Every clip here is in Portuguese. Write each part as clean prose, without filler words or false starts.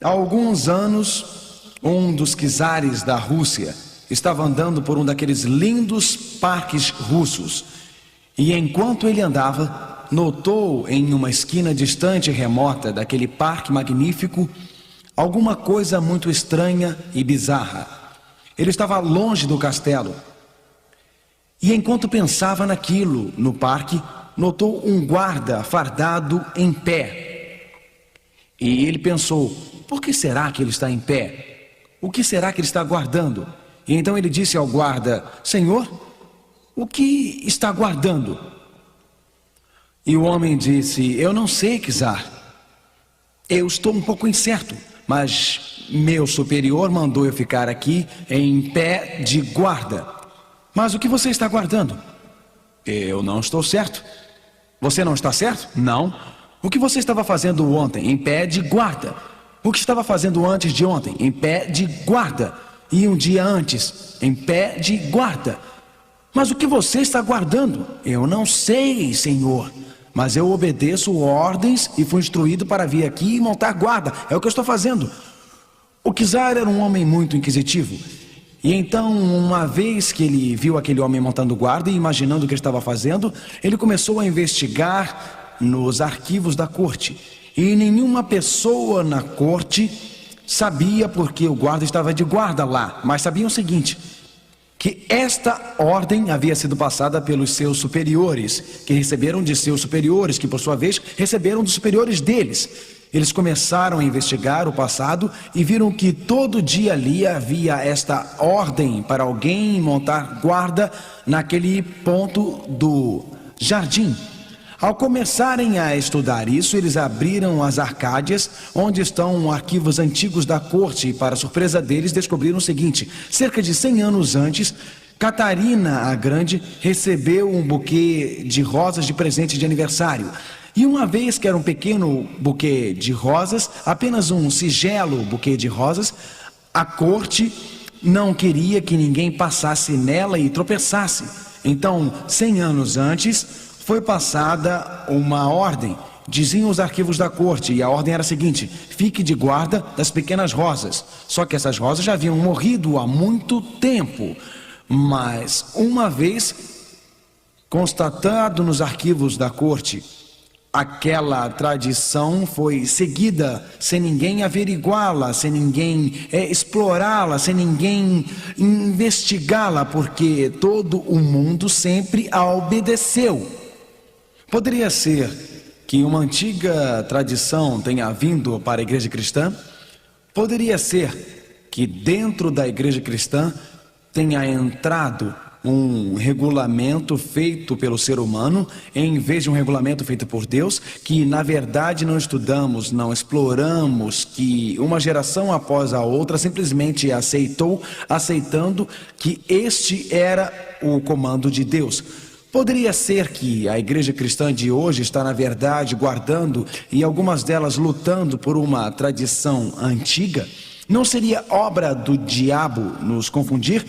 Há alguns anos, um dos czares da Rússia estava andando por um daqueles lindos parques russos. E enquanto ele andava, notou em uma esquina distante e remota daquele parque magnífico alguma coisa muito estranha e bizarra. Ele estava longe do castelo. E enquanto pensava naquilo no parque, notou um guarda fardado em pé. E ele pensou: por que será que ele está em pé? O que será que ele está guardando? E então ele disse ao guarda: Senhor, o que está guardando? E o homem disse: eu não sei, czar. Eu estou um pouco incerto, mas meu superior mandou eu ficar aqui em pé de guarda. Mas o que você está guardando? Eu não estou certo. Você não está certo? Não. O que você estava fazendo ontem? Em pé de guarda. O que estava fazendo antes de ontem? Em pé de guarda. E um dia antes? Em pé de guarda. Mas o que você está guardando? Eu não sei, senhor. Mas eu obedeço ordens e fui instruído para vir aqui e montar guarda. É o que eu estou fazendo. O czar era um homem muito inquisitivo. E então, uma vez que ele viu aquele homem montando guarda e imaginando o que ele estava fazendo, ele começou a investigar nos arquivos da corte. E nenhuma pessoa na corte sabia porque o guarda estava de guarda lá, mas sabiam o seguinte: que esta ordem havia sido passada pelos seus superiores, que receberam de seus superiores, que por sua vez receberam dos superiores deles. Eles começaram a investigar o passado e viram que todo dia ali havia esta ordem para alguém montar guarda naquele ponto do jardim. Ao começarem a estudar isso, eles abriram as arcádias onde estão arquivos antigos da corte e, para surpresa deles, descobriram o seguinte: cerca de 100 anos antes, Catarina a Grande recebeu um buquê de rosas de presente de aniversário. E uma vez que era um pequeno buquê de rosas, apenas um singelo buquê de rosas, a corte não queria que ninguém passasse nela e tropeçasse. Então, 100 anos antes, foi passada uma ordem. Diziam os arquivos da corte, e a ordem era a seguinte: fique de guarda das pequenas rosas. Só que essas rosas já haviam morrido há muito tempo. Mas, uma vez constatado nos arquivos da corte, aquela tradição foi seguida sem ninguém averiguá-la, sem ninguém explorá-la, sem ninguém investigá-la, porque todo o mundo sempre a obedeceu. Poderia ser que uma antiga tradição tenha vindo para a igreja cristã? Poderia ser que dentro da igreja cristã tenha entrado um regulamento feito pelo ser humano, em vez de um regulamento feito por Deus, que na verdade não estudamos, não exploramos, que uma geração após a outra simplesmente aceitando que este era o comando de Deus. Poderia ser que a igreja cristã de hoje está na verdade guardando, e algumas delas lutando por uma tradição antiga? Não seria obra do diabo nos confundir?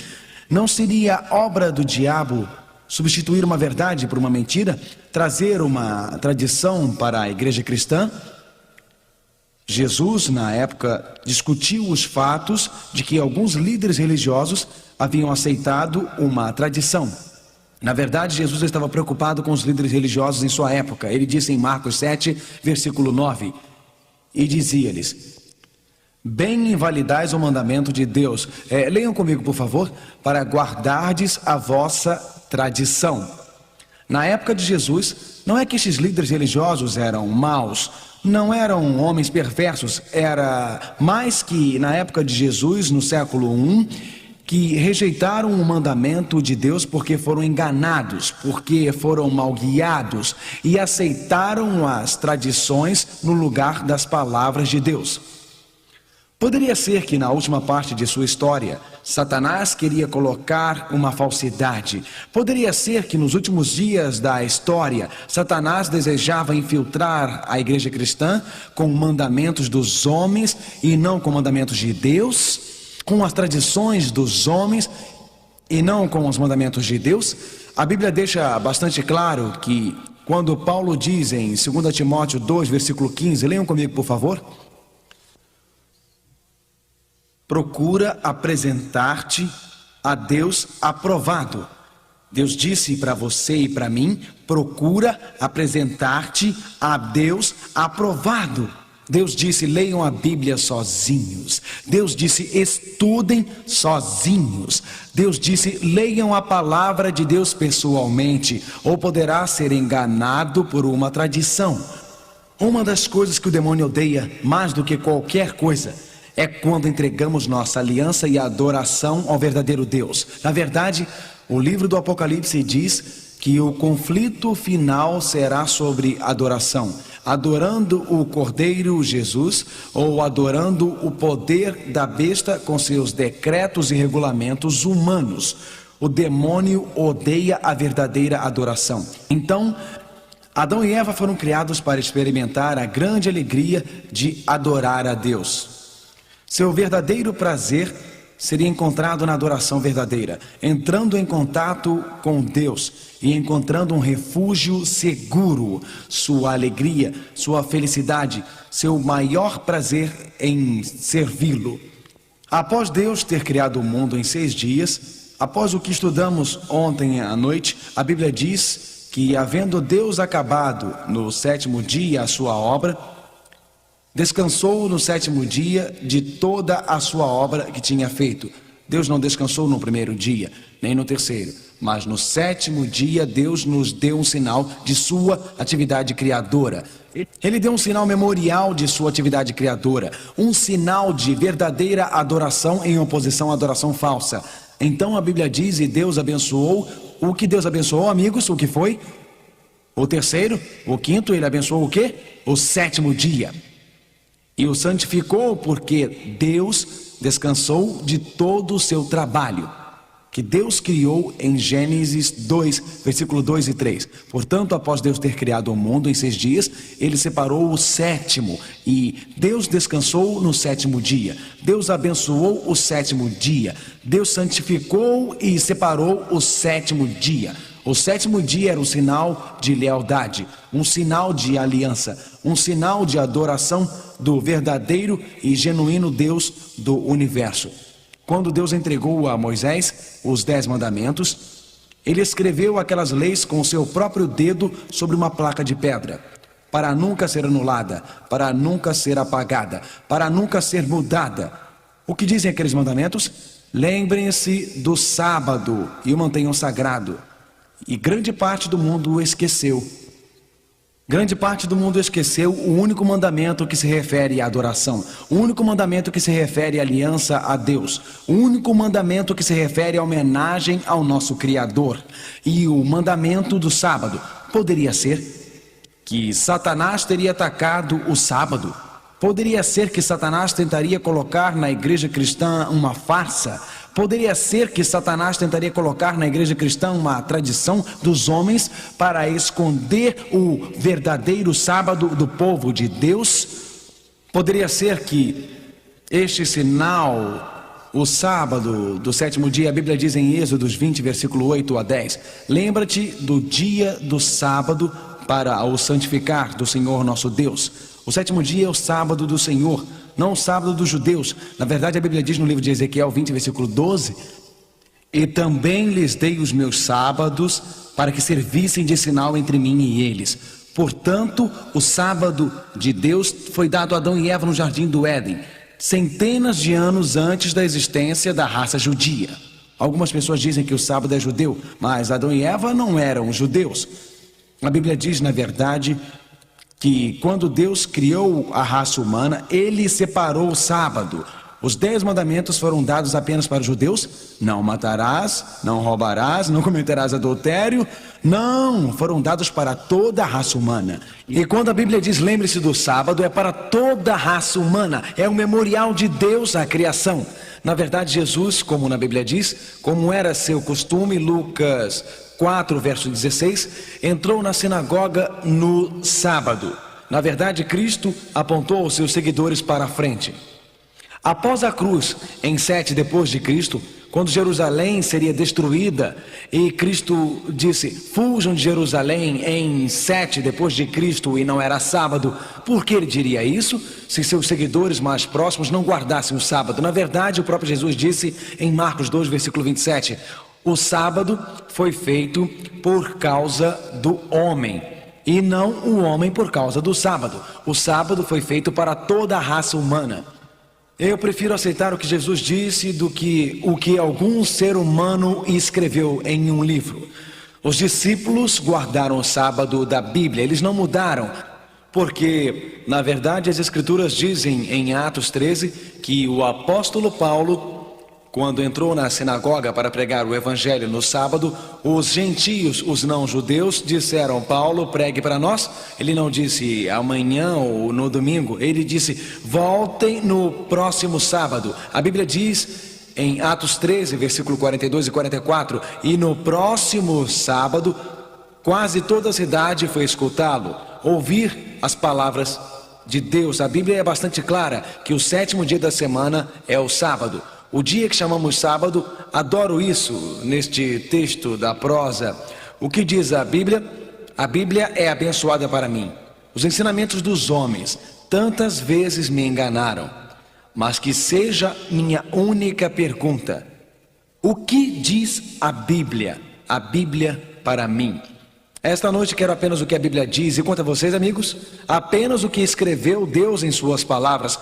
Não seria obra do diabo substituir uma verdade por uma mentira? Trazer uma tradição para a igreja cristã? Jesus, na época, discutiu os fatos de que alguns líderes religiosos haviam aceitado uma tradição. Na verdade, Jesus estava preocupado com os líderes religiosos em sua época. Ele disse em Marcos 7, versículo 9, e dizia-lhes: bem invalidais o mandamento de Deus. Leiam comigo, por favor. Para guardardes a vossa tradição. Na época de Jesus, não é que estes líderes religiosos eram maus, não eram homens perversos, era mais que na época de Jesus, no século I, que rejeitaram o mandamento de Deus porque foram enganados, porque foram mal guiados e aceitaram as tradições no lugar das palavras de Deus. Poderia ser que na última parte de sua história, Satanás queria colocar uma falsidade. Poderia ser que nos últimos dias da história, Satanás desejava infiltrar a igreja cristã com mandamentos dos homens e não com mandamentos de Deus, com as tradições dos homens e não com os mandamentos de Deus. A Bíblia deixa bastante claro que quando Paulo diz em 2 Timóteo 2, versículo 15, leiam comigo, por favor. procura apresentar-te a Deus aprovado. Deus disse para você e para mim, procura apresentar-te a Deus aprovado. Deus disse, leiam a Bíblia sozinhos. Deus disse, estudem sozinhos. Deus disse, leiam a palavra de Deus pessoalmente, ou poderá ser enganado por uma tradição. Uma das coisas que o demônio odeia mais do que qualquer coisa é quando entregamos nossa aliança e adoração ao verdadeiro Deus. Na verdade, o livro do Apocalipse diz que o conflito final será sobre adoração, adorando o Cordeiro Jesus ou adorando o poder da besta com seus decretos e regulamentos humanos. O demônio odeia a verdadeira adoração. Então, Adão e Eva foram criados para experimentar a grande alegria de adorar a Deus. Seu verdadeiro prazer seria encontrado na adoração verdadeira, entrando em contato com Deus e encontrando um refúgio seguro. Sua alegria, sua felicidade, seu maior prazer em servi-lo. Após Deus ter criado o mundo em 6 dias, após o que estudamos ontem à noite, a Bíblia diz que, havendo Deus acabado no 7º dia a sua obra, descansou no 7º dia de toda a sua obra que tinha feito. Deus não descansou no 1º dia, nem no 3º, mas no 7º dia Deus nos deu um sinal de sua atividade criadora. Ele deu um sinal memorial de sua atividade criadora, um sinal de verdadeira adoração em oposição à adoração falsa. Então a Bíblia diz, e Deus abençoou. O que Deus abençoou, amigos? O que foi? O 3º, o 5º, ele abençoou o quê? O 7º dia. E o santificou porque Deus descansou de todo o seu trabalho que Deus criou em Gênesis 2, versículo 2 e 3. Portanto, após Deus ter criado o mundo em 6 dias, Ele separou o 7º e Deus descansou no 7º dia. Deus abençoou o 7º dia. Deus santificou e separou o 7º dia. O 7º dia era um sinal de lealdade, um sinal de aliança, um sinal de adoração do verdadeiro e genuíno Deus do universo. Quando Deus entregou a Moisés os 10 mandamentos, ele escreveu aquelas leis com o seu próprio dedo sobre uma placa de pedra, para nunca ser anulada, para nunca ser apagada, para nunca ser mudada. O que dizem aqueles mandamentos? Lembrem-se do sábado e o mantenham sagrado. E grande parte do mundo o esqueceu. Grande parte do mundo esqueceu o único mandamento que se refere à adoração, o único mandamento que se refere à aliança a Deus, o único mandamento que se refere à homenagem ao nosso Criador. E o mandamento do sábado poderia ser que Satanás teria atacado o sábado. Poderia ser que Satanás tentaria colocar na igreja cristã uma farsa. Poderia ser que Satanás tentaria colocar na igreja cristã uma tradição dos homens para esconder o verdadeiro sábado do povo de Deus. Poderia ser que este sinal, o sábado do 7º dia, a Bíblia diz em Êxodos 20, versículo 8 a 10, lembra-te do dia do sábado para o santificar do Senhor nosso Deus. O 7º dia é o sábado do Senhor, não o sábado dos judeus. Na verdade, a Bíblia diz no livro de Ezequiel 20, versículo 12, e também lhes dei os meus sábados para que servissem de sinal entre mim e eles. Portanto, o sábado de Deus foi dado a Adão e Eva no jardim do Éden, centenas de anos antes da existência da raça judia. Algumas pessoas dizem que o sábado é judeu, mas Adão e Eva não eram judeus. A Bíblia diz, na verdade, que quando Deus criou a raça humana, Ele separou o sábado. Os 10 mandamentos foram dados apenas para os judeus? Não matarás, não roubarás, não cometerás adultério. Não, foram dados para toda a raça humana. E quando a Bíblia diz lembre-se do sábado, é para toda a raça humana. É o memorial de Deus à criação. Na verdade, Jesus, como na Bíblia diz, como era seu costume, Lucas 4, verso 16, entrou na sinagoga no sábado. Na verdade, Cristo apontou os seus seguidores para a frente. Após a cruz, em 7 depois de Cristo, quando Jerusalém seria destruída, e Cristo disse: fujam de Jerusalém em 7 depois de Cristo, e não era sábado. Por que ele diria isso se seus seguidores mais próximos não guardassem o sábado? Na verdade, o próprio Jesus disse em Marcos 2, versículo 27, o sábado foi feito por causa do homem, e não o homem por causa do sábado. O sábado foi feito para toda a raça humana. Eu prefiro aceitar o que Jesus disse do que o que algum ser humano escreveu em um livro. Os discípulos guardaram o sábado da Bíblia, eles não mudaram, porque, na verdade, as Escrituras dizem em Atos 13 que o apóstolo Paulo, quando entrou na sinagoga para pregar o evangelho no sábado, os gentios, os não-judeus, disseram: Paulo, pregue para nós. Ele não disse amanhã ou no domingo, ele disse: voltem no próximo sábado. A Bíblia diz em Atos 13, versículo 42 e 44, e no próximo sábado, quase toda a cidade foi escutá-lo, ouvir as palavras de Deus. A Bíblia é bastante clara que o 7º dia da semana é o sábado. O dia que chamamos sábado, adoro isso neste texto da prosa. O que diz a Bíblia? A Bíblia é abençoada para mim. Os ensinamentos dos homens tantas vezes me enganaram, mas que seja minha única pergunta: o que diz a Bíblia? A Bíblia para mim. Esta noite quero apenas o que a Bíblia diz, e quanto a vocês, amigos, apenas o que escreveu Deus em suas palavras.